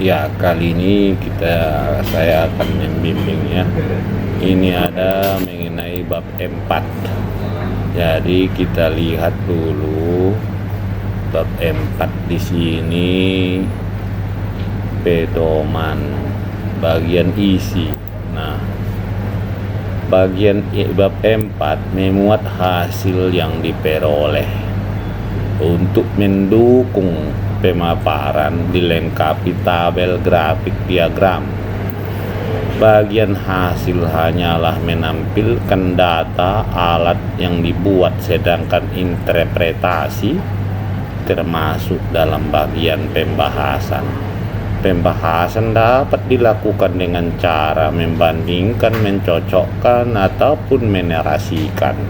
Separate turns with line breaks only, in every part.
Ya, kali ini saya akan membimbingnya. Ini ada mengenai bab 4. Jadi kita lihat dulu bab 4 di sini, pedoman bagian isi. Nah, bagian bab 4 memuat hasil yang diperoleh. Untuk mendukung pemaparan dilengkapi tabel grafik diagram. Bagian hasil hanyalah menampilkan data alat yang dibuat, sedangkan interpretasi termasuk dalam bagian pembahasan. Pembahasan dapat dilakukan dengan cara membandingkan, mencocokkan, ataupun menarasikan.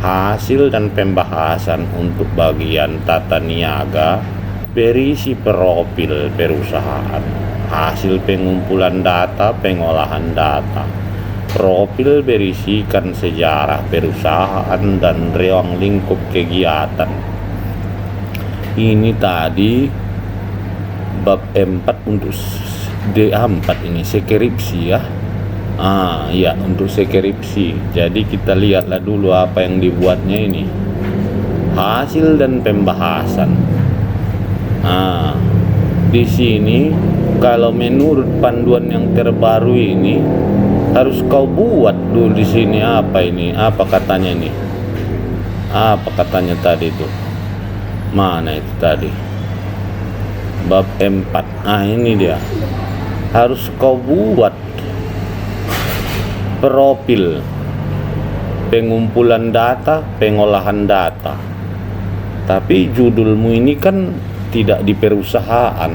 Hasil dan pembahasan untuk bagian tata niaga berisi profil perusahaan, hasil pengumpulan data, pengolahan data. Profil berisikan sejarah perusahaan dan ruang lingkup kegiatan. Ini tadi bab 4 untuk D4 ini skripsi ya. Iya, untuk skripsi. Jadi kita lihatlah dulu apa yang dibuatnya ini. Hasil dan pembahasan. Di sini kalau menurut panduan yang terbaru ini harus kau buat dulu di sini apa ini? Apa katanya ini? Apa katanya tadi itu? Mana itu tadi? Bab 4. Ini dia. Harus kau buat profil pengumpulan data, pengolahan data. Tapi judulmu ini kan tidak di perusahaan.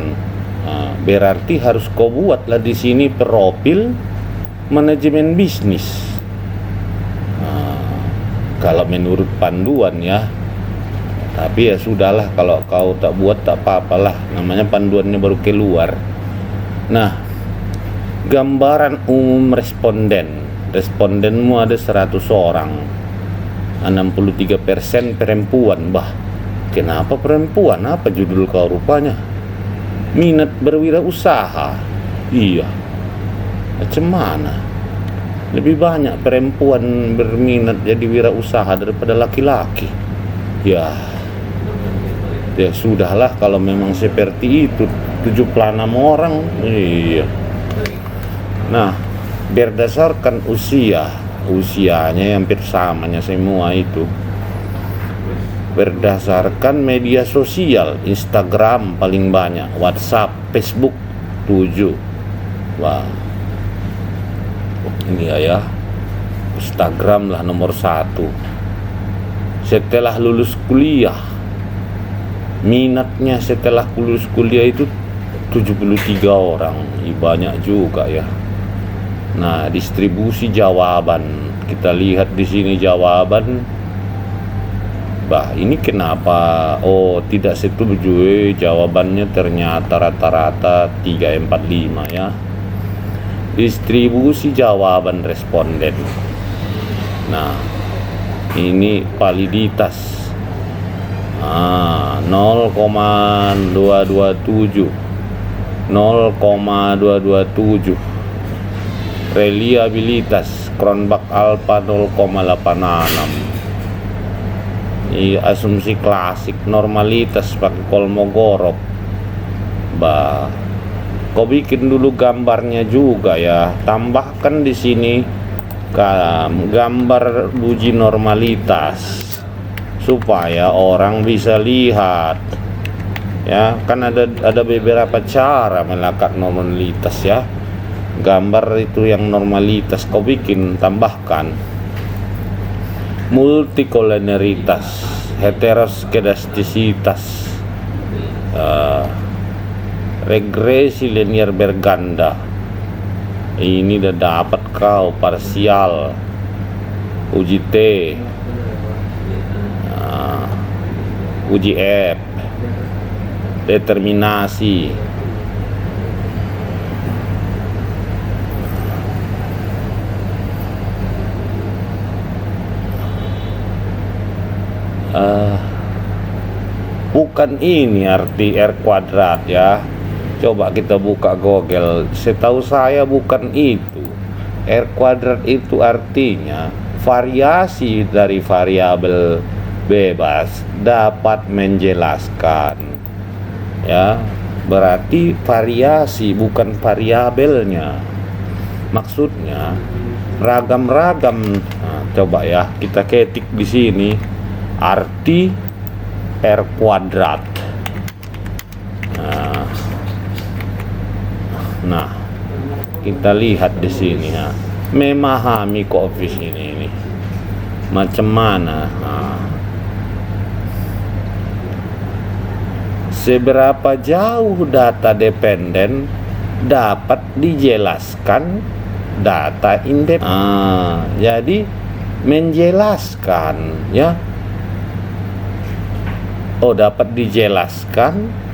Berarti harus kau buatlah di sini profil manajemen bisnis. Kalau menurut panduan ya. Tapi ya sudahlah, kalau kau tak buat tak apa-apalah. Namanya panduannya baru keluar. Nah, gambaran umum responden. Respondenmu ada 100 orang, 63% perempuan. Kenapa perempuan? Apa judul kau rupanya? Minat berwirausaha. Iya, macam mana? Lebih banyak perempuan berminat jadi wirausaha daripada laki-laki. Ya sudahlah, kalau memang seperti itu, 76 orang. Iya. Nah, berdasarkan usianya hampir samanya semua itu. Berdasarkan media sosial, Instagram paling banyak, WhatsApp, Facebook 7. Ini ya, Instagram lah nomor 1. Setelah lulus kuliah, minatnya setelah lulus kuliah itu 73 orang. Banyak juga ya. Nah, distribusi jawaban. Kita lihat di sini jawaban. Ini kenapa? Tidak setuju. Jawabannya ternyata rata-rata 345 ya. Distribusi jawaban responden. Nah, ini validitas 0,227 0,227. Reliabilitas Cronbach Alpha 0,86. Asumsi klasik. Normalitas pakai Kolmogorov. Kau bikin dulu gambarnya juga ya. Tambahkan di sini gambar uji normalitas supaya orang bisa lihat. Ya, kan ada beberapa cara melakukan normalitas ya. Gambar itu yang normalitas kau bikin, tambahkan multikolonialitas, heteroskedastisitas, regresi linear berganda. Ini udah dapat kau parsial, uji T, uji F, determinasi. Bukan ini arti R kuadrat ya. Coba kita buka Google. Setahu saya bukan itu. R kuadrat itu artinya variasi dari variabel bebas dapat menjelaskan, ya, berarti variasi bukan variabelnya. Maksudnya ragam-ragam. Nah, coba ya kita ketik di sini arti R kuadrat. Nah, kita lihat di sini ya, memahami koefisien ini macam mana. Nah, seberapa jauh data dependen dapat dijelaskan data independen. Jadi menjelaskan, ya. Oh, dapat dijelaskan.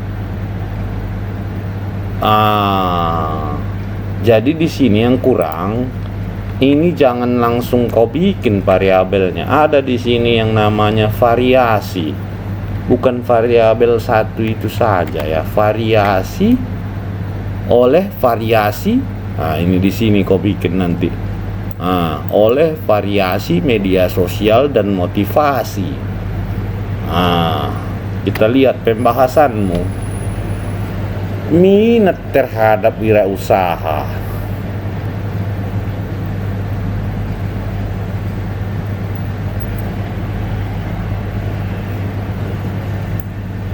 Jadi di sini yang kurang, ini jangan langsung kau bikin variabelnya. Ada di sini yang namanya variasi. Bukan variabel satu itu saja ya, variasi oleh variasi. Nah, ini di sini kau bikin nanti. Oleh variasi media sosial dan motivasi. Kita lihat pembahasanmu. Minat terhadap wirausaha.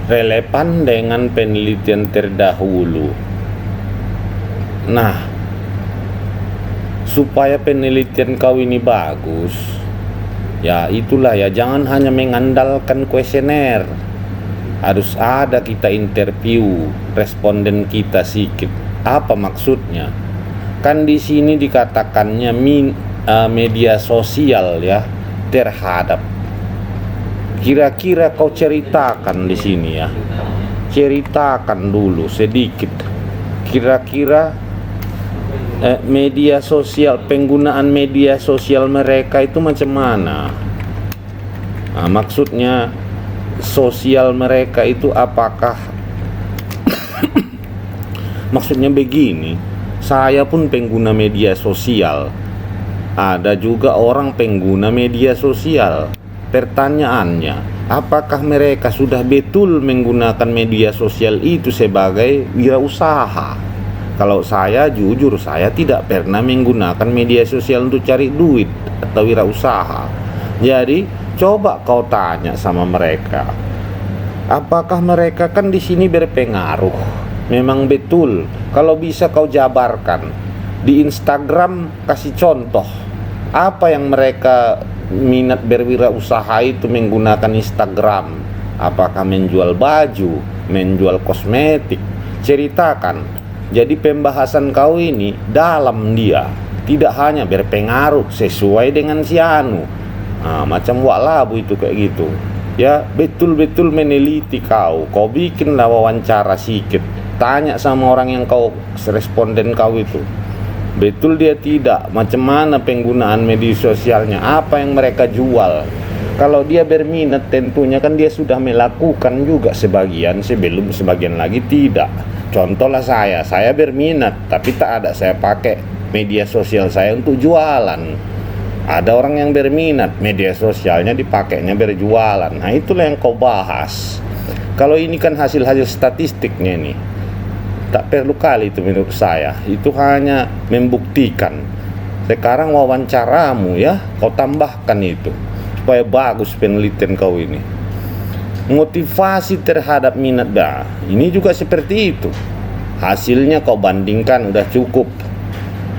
Relevan dengan penelitian terdahulu. Nah, supaya penelitian kau ini bagus, ya itulah ya, jangan hanya mengandalkan kuesioner. Harus ada kita interview responden kita sedikit. Apa maksudnya? Kan di sini dikatakannya media sosial ya terhadap. Kira-kira kau ceritakan di sini ya. Ceritakan dulu sedikit. Kira-kira media sosial, penggunaan media sosial mereka itu macam mana? Nah, maksudnya sosial mereka itu apakah maksudnya begini, saya pun pengguna media sosial, ada juga orang pengguna media sosial. Pertanyaannya, apakah mereka sudah betul menggunakan media sosial itu sebagai wirausaha? Kalau saya jujur, saya tidak pernah menggunakan media sosial untuk cari duit atau wirausaha. Jadi coba kau tanya sama mereka, apakah mereka kan di sini berpengaruh? Memang betul. Kalau bisa kau jabarkan di Instagram, kasih contoh apa yang mereka minat berwirausaha itu menggunakan Instagram. Apakah menjual baju, menjual kosmetik? Ceritakan. Jadi pembahasan kau ini dalam dia, tidak hanya berpengaruh sesuai dengan si anu. Macam Wak Labu itu kayak gitu ya, betul-betul meneliti kau bikinlah wawancara sedikit, tanya sama orang yang kau responden kau itu, betul dia tidak, macam mana penggunaan media sosialnya, apa yang mereka jual. Kalau dia berminat tentunya kan dia sudah melakukan juga sebagian, sebelum sebagian lagi tidak. Contohlah saya berminat tapi tak ada saya pakai media sosial saya untuk jualan. Ada orang yang berminat, media sosialnya dipakainya berjualan. Nah, itulah yang kau bahas. Kalau ini kan hasil-hasil statistiknya nih, tak perlu kali itu menurut saya. Itu hanya membuktikan. Sekarang wawancaramu ya, kau tambahkan itu supaya bagus penelitian kau ini. Motivasi terhadap minat dah. Ini juga seperti itu. Hasilnya kau bandingkan udah cukup.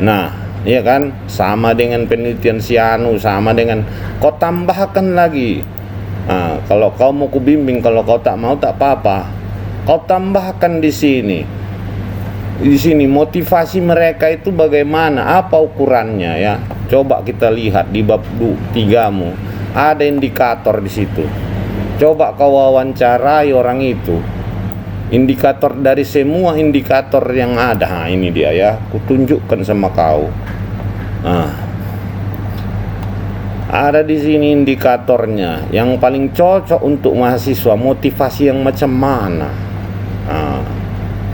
Nah, iya kan, sama dengan penelitian Sianu, sama dengan kau tambahkan lagi. Kalau kau mau kubimbing, kalau kau tak mau tak apa-apa. Kau tambahkan di sini. Di sini motivasi mereka itu bagaimana, apa ukurannya ya? Coba kita lihat di bab 3mu. Ada indikator di situ. Coba kau wawancarai orang itu. Indikator dari semua indikator yang ada. Nah, ini dia ya, kutunjukkan sama kau. Ada di sini indikatornya yang paling cocok untuk mahasiswa, motivasi yang macam mana.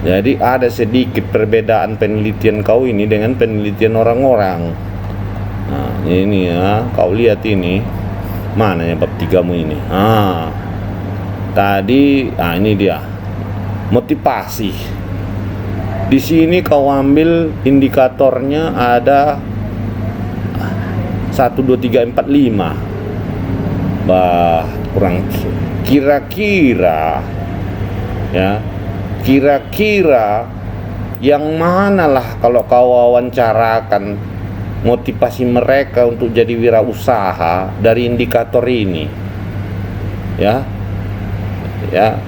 Jadi ada sedikit perbedaan penelitian kau ini dengan penelitian orang-orang. Nah, ini ya, kau lihat ini. Mana yang bab 3-mu ini? Tadi, ini dia. Motivasi. Di sini kau ambil indikatornya ada 1 2 3 4 5. Kurang kira-kira ya. Kira-kira yang mana lah kalau kau wawancarakan motivasi mereka untuk jadi wirausaha dari indikator ini. Ya,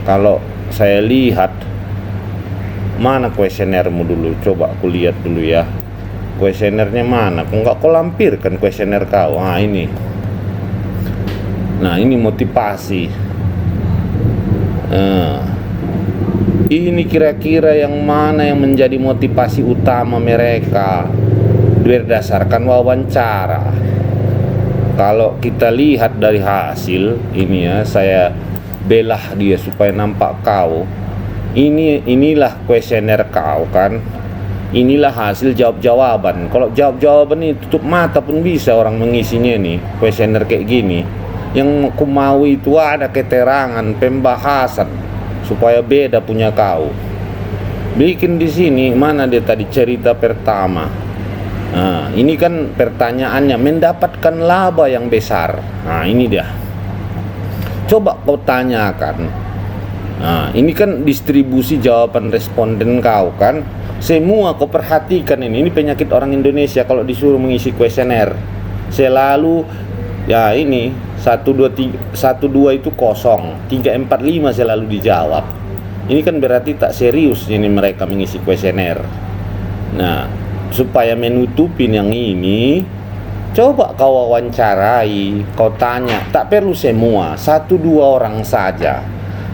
kalau saya lihat, mana kuesionermu dulu? Coba aku lihat dulu ya. Kuesionernya mana? Enggak kau lampirkan kuesioner kau. Ini. Nah, ini motivasi. Ini kira-kira yang mana yang menjadi motivasi utama mereka berdasarkan wawancara. Kalau kita lihat dari hasil ini ya, saya belah dia supaya nampak kau. Inilah kuesioner kau kan. Inilah hasil jawab-jawaban. Kalau jawab-jawaban ini tutup mata pun bisa orang mengisinya nih, kuesioner kayak gini. Yang aku mau itu ada keterangan, pembahasan supaya beda punya kau. Bikin di sini mana dia tadi cerita pertama. Nah, ini kan pertanyaannya mendapatkan laba yang besar. Nah, ini dia. Coba kau tanyakan. Nah, ini kan distribusi jawaban responden kau kan. Semua kau perhatikan ini penyakit orang Indonesia kalau disuruh mengisi kuesioner. Selalu ya ini 1 2 itu kosong, 3 4 5 selalu dijawab. Ini kan berarti tak serius ini mereka mengisi kuesioner. Nah, supaya menutupin yang ini, coba kau wawancarai, kau tanya, tak perlu semua, 1 2 orang saja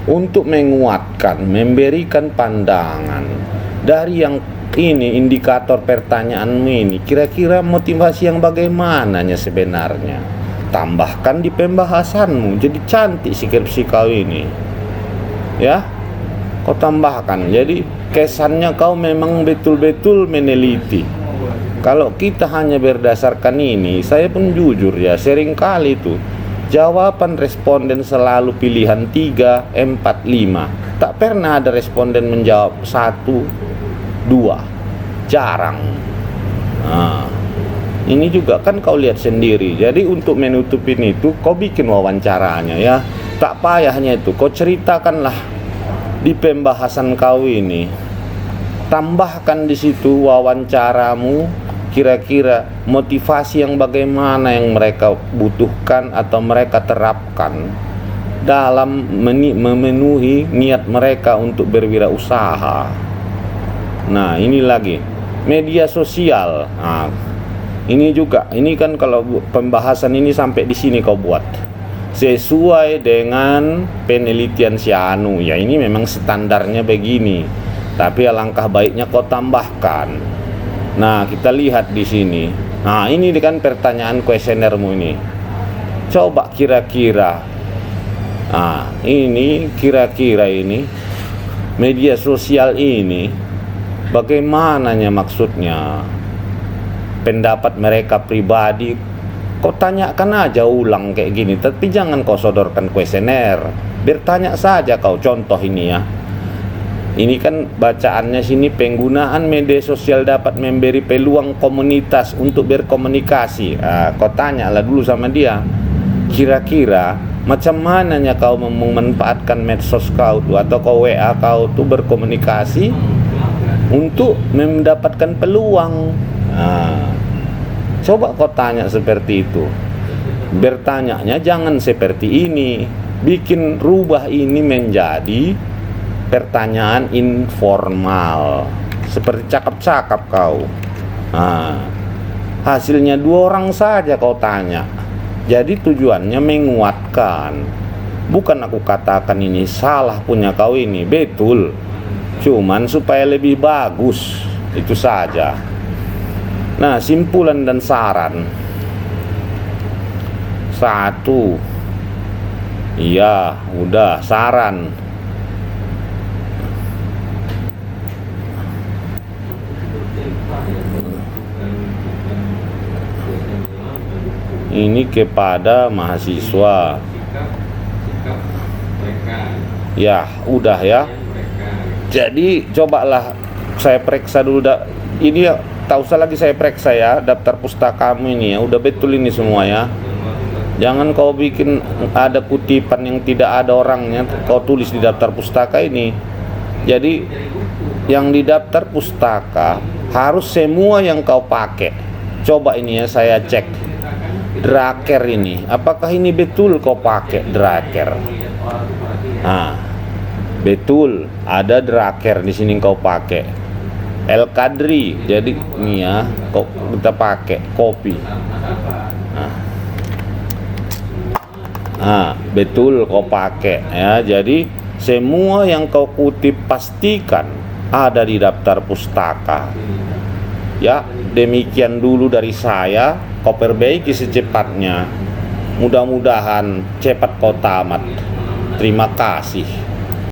untuk menguatkan, memberikan pandangan dari yang ini indikator pertanyaanmu ini. Kira-kira motivasi yang bagaimananya sebenarnya? Tambahkan di pembahasanmu, jadi cantik skripsi kau ini. Ya, kau tambahkan. Jadi kesannya kau memang betul-betul meneliti. Kalau kita hanya berdasarkan ini, saya pun jujur ya, seringkali itu jawaban responden selalu pilihan 3, 4, 5. Tak pernah ada responden menjawab 1, 2. Jarang. Ini juga kan kau lihat sendiri. Jadi untuk menutupin itu, kau bikin wawancaranya ya. Tak payahnya itu, kau ceritakanlah di pembahasan kau ini. Tambahkan di situ wawancaramu, kira-kira motivasi yang bagaimana yang mereka butuhkan atau mereka terapkan dalam memenuhi niat mereka untuk berwirausaha. Nah, ini lagi media sosial. Ini juga, ini kan kalau pembahasan ini sampai di sini kau buat sesuai dengan penelitian si Anu. Ya, ini memang standarnya begini. Tapi alangkah baiknya kau tambahkan. Nah, kita lihat di sini. Nah, ini kan pertanyaan kuesionermu ini. Coba kira-kira. Ini kira-kira ini media sosial ini bagaimananya maksudnya? Pendapat mereka pribadi kau tanyakan aja ulang kayak gini, tapi jangan kau sodorkan kuesioner. Bertanya saja kau. Contoh ini ya, ini kan bacaannya sini, penggunaan media sosial dapat memberi peluang komunitas untuk berkomunikasi. Kau tanyalah dulu sama dia, kira-kira macam mananya kau memanfaatkan medsos kau tuh, atau kau WA kau tuh berkomunikasi untuk mendapatkan peluang. Coba kau tanya seperti itu. Bertanyanya jangan seperti ini. Bikin rubah ini menjadi pertanyaan informal, seperti cakap-cakap kau. Hasilnya 2 orang saja kau tanya. Jadi tujuannya menguatkan. Bukan aku katakan ini salah punya kau ini, betul. Cuman supaya lebih bagus, itu saja. Nah, simpulan dan saran. 1. Iya, udah saran. ini kepada mahasiswa. Ya, udah ya. Jadi cobalah saya periksa dulu ini ya, tak usah lagi saya periksa ya daftar pustakamu ini ya. Udah betul ini semua ya. Jangan kau bikin ada kutipan yang tidak ada orangnya, kau tulis di daftar pustaka ini. Jadi yang di daftar pustaka harus semua yang kau pakai. Coba ini ya, saya cek Draker ini, apakah ini betul kau pakai Draker? Nah, betul ada Draker di sini kau pakai. El Kadri, jadi ini ya, kau kita pakai kopi. Betul kau pakai ya. Jadi semua yang kau kutip pastikan ada di daftar pustaka. Ya, demikian dulu dari saya. Kau perbaiki secepatnya. Mudah-mudahan cepat kau tamat. Terima kasih.